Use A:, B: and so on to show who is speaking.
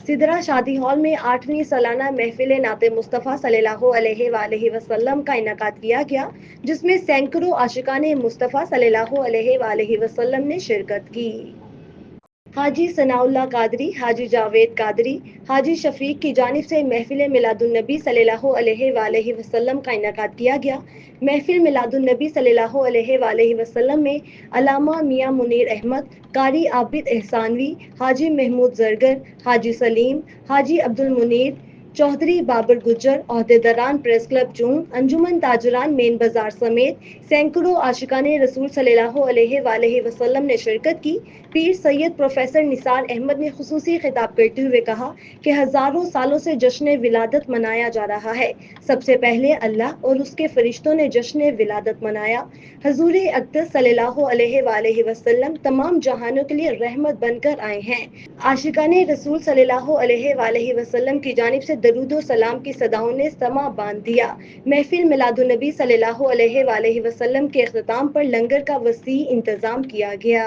A: सिदरा शादी हॉल में 8वीं सालाना महफिल नाते मुस्तफ़ा सल्लल्लाहु अलैहि वालैहि वसल्लम का इनेकाद किया गया, जिसमें सैकड़ों आशिकाने मुस्तफ़ा सल्लल्लाहु अलैहि वालैहि वसल्लम ने शिरकत की। हाजी सनाउल्लाह कादरी, हाजी जावेद कादरी, हाजी शफीक की जानिब से महफिल मिलादुन्नबी सल्लल्लाहु अलैहि वालैहि वसल्लम का इनेकाद किया गया। महफिल मिलादुन्नबी सल्लल्लाहु अलैहि वालैहि वसल्लम में अलामा मियां मुनीर अहमद, कारी आबिद एहसानवी, हाजी महमूद जरगर, हाजी सलीम, हाजी अब्दुल मुनीर, चौधरी बाबर गुज्जर, ओहदेदारान प्रेस क्लब जून, अंजुमन ताजरान मेन बाजार समेत सैकड़ों आशिकाने रसूल सल्लल्लाहु अलैहि वालैहि वसल्लम ने शिरकत की। पीर सैयद प्रोफेसर निसार अहमद ने खुसूसी खिताब करते हुए कहा कि हजारों सालों से जश्न विलादत मनाया जा रहा है। सबसे पहले अल्लाह और उसके फरिश्तों ने जश्न विलादत मनाया। हजूर अक़दस सल्लल्लाहु अलैहि वालैहि वसल्लम तमाम जहानों के लिए रहमत बनकर आए हैं। आशिकाने रसूल सल्लल्लाहु अलैहि वालैहि वसल्लम की जानिब से दरूद सलाम की सदाओं ने समा बांध दिया। महफिल मिलादुन्नबी सल्लल्लाहु अलैहि वालैहि वसल्लम के इख्तिताम पर लंगर का वसी इंतजाम किया गया।